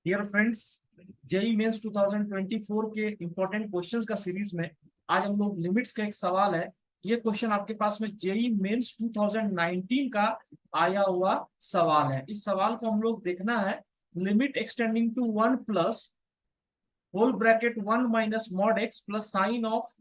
Dear friends, JEE mains 2024 के important questions का series में आज हम लोग लिमिट्स का एक सवाल है। ये क्वेश्चन आपके पास में जेई मेंस 2019 का आया हुआ सवाल है। इस सवाल को हम लोग देखना है। Limit extending to 1 plus whole bracket 1 minus mod x plus sine of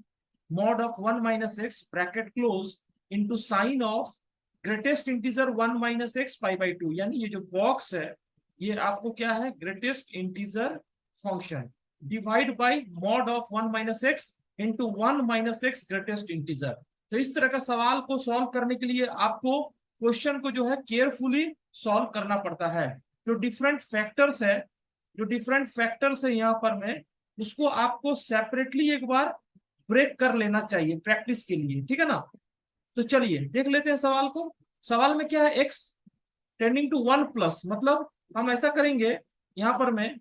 mod of 1 minus x bracket close into sine of greatest integer 1 minus x pi by 2। यानी ये जो बॉक्स है ये आपको क्या है, greatest integer function divide by mod of 1 minus x into 1 minus x greatest integer. तो इस तरह का सवाल को सॉल्व करने के लिए आपको क्वेश्चन को जो है केयरफुली सॉल्व करना पड़ता है। जो डिफरेंट फैक्टर्स है जो डिफरेंट फैक्टर्स है यहाँ पर में उसको आपको सेपरेटली एक बार ब्रेक कर लेना चाहिए प्रैक्टिस के लिए, ठीक है ना। तो चलिए देख लेते हैं सवाल को। सवाल में क्या है, एक्स टेंडिंग टू 1 प्लस, मतलब हम ऐसा करेंगे यहाँ पर में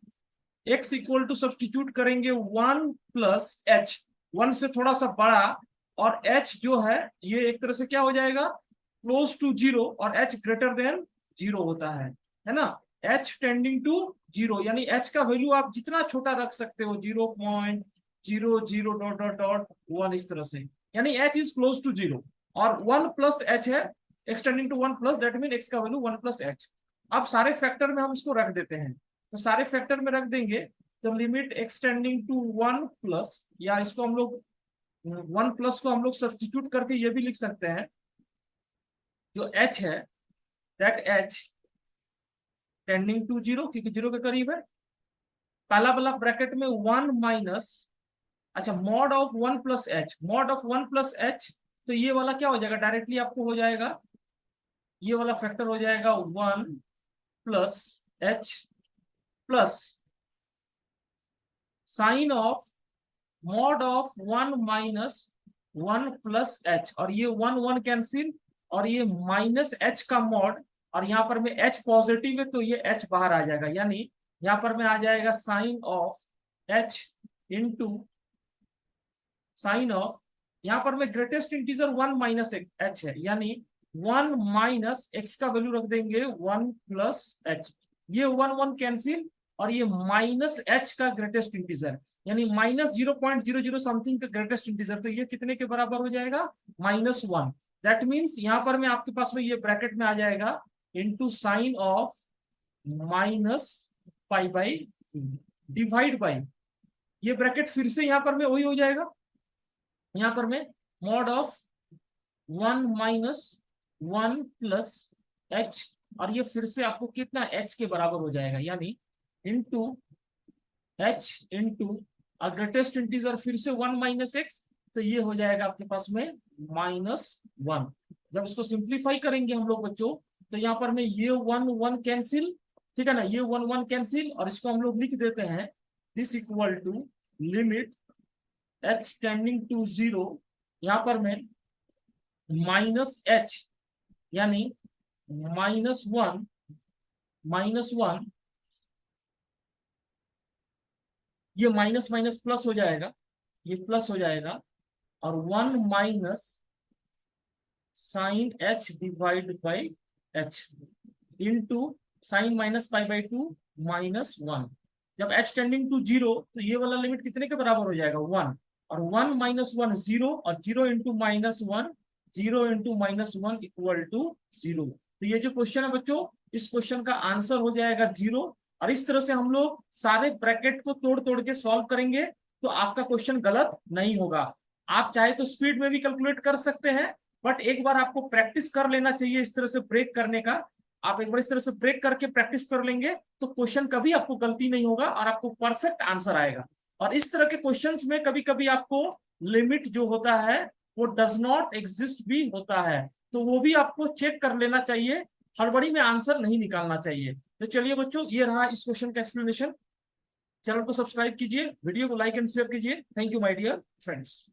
x इक्वल टू सब्सटीट्यूट करेंगे 1 प्लस एच, 1 से थोड़ा सा बड़ा, और h जो है ये एक तरह से क्या हो जाएगा, क्लोज टू जीरो, और h ग्रेटर देन जीरो होता है ना। h टेंडिंग टू जीरो यानी h का वैल्यू आप जितना छोटा रख सकते हो, 0.00 डॉट डॉट डॉट 1, इस तरह से, यानी h is close to zero. और 1 प्लस एच है, extending to 1 plus, that mean x का वैल्यू 1 प्लस एच। अब सारे फैक्टर में हम इसको रख देते हैं, तो सारे फैक्टर में रख देंगे तो लिमिट एक्सटेंडिंग टू 1 प्लस, या इसको हम लोग 1 प्लस को हम लोग सब्सटीट्यूट करके ये भी लिख सकते हैं, जो h है that h tending to zero, क्योंकि जीरो के करीब है। पहला वाला ब्रैकेट में 1 माइनस, अच्छा, mod of 1 plus H, mod of 1 plus H, तो ये वाला क्या हो जाएगा, डायरेक्टली आपको हो जाएगा, ये वाला फैक्टर हो जाएगा 1 plus H plus sine of mod of 1 minus 1 plus H, और ये 1 कैंसिल, और ये माइनस एच का मॉड, और यहाँ पर में एच पॉजिटिव है तो ये एच बाहर आ जाएगा, यानी यहाँ पर में आ जाएगा sine of h into sine of, यहाँ पर में ग्रेटेस्ट इंटीजर 1 माइनस एच है, यानी 1 माइनस एक्स का वैल्यू रख देंगे 1 प्लस एच, ये 1 कैंसिल, और ये माइनस एच का ग्रेटेस्ट इंटीजर, यानी माइनस 0.00 समथिंग का ग्रेटेस्ट इंटीजर, तो ये कितने के बराबर हो जाएगा, -1। दैट मीन्स यहाँ पर में आपके पास में ये ब्रैकेट में आ जाएगा into sine of minus pi by divide by, ये ब्रैकेट फिर से यहाँ पर में वही हो जाएगा, यहाँ पर में mod of 1 minus 1 plus H, और ये फिर से आपको कितना एच के बराबर हो जाएगा, यानी into H into greatest integer फिर से 1 माइनस एक्स, तो ये हो जाएगा आपके पास में -1। जब इसको सिंप्लीफाई करेंगे हम लोग बच्चों, तो यहाँ पर में ये 1 कैंसिल, ठीक है ना, ये 1 कैंसिल, और इसको हम लोग लिख देते हैं this equal to limit h tending to zero, यहाँ पर में माइनस एच, यानी -1 ये माइनस माइनस प्लस हो जाएगा, ये प्लस हो जाएगा, और 1 minus sine h divide by h into sine minus pi by 2 -1। जब एच टेंडिंग टू जीरो तो ये वाला लिमिट कितने के बराबर हो जाएगा, 1, और 1 -1 जीरो, और zero into -1, zero into -1 equal to zero. तो ये जो क्वेश्चन है बच्चों, इस क्वेश्चन का आंसर हो जाएगा जीरो। और इस तरह से हम लोग सारे ब्रैकेट को तोड़ तोड़ के सॉल्व करेंगे तो आपका क्वेश्चन गलत नहीं होगा। आप चाहे तो स्पीड में भी कैलकुलेट कर सकते हैं, बट एक बार आपको प्रैक्टिस कर लेना चाहिए इस तरह से ब्रेक करने का। आप एक बार इस तरह से ब्रेक करके प्रैक्टिस कर लेंगे तो क्वेश्चन कभी आपको गलती नहीं होगा और आपको परफेक्ट आंसर आएगा। और इस तरह के क्वेश्चंस में कभी कभी आपको लिमिट जो होता है वो डज नॉट एग्जिस्ट भी होता है, तो वो भी आपको चेक कर लेना चाहिए, हड़बड़ी में आंसर नहीं निकालना चाहिए। तो चलिए बच्चों, ये रहा इस क्वेश्चन का एक्सप्लेनेशन। चैनल को सब्सक्राइब कीजिए, वीडियो को लाइक एंड शेयर कीजिए। Thank you my dear friends.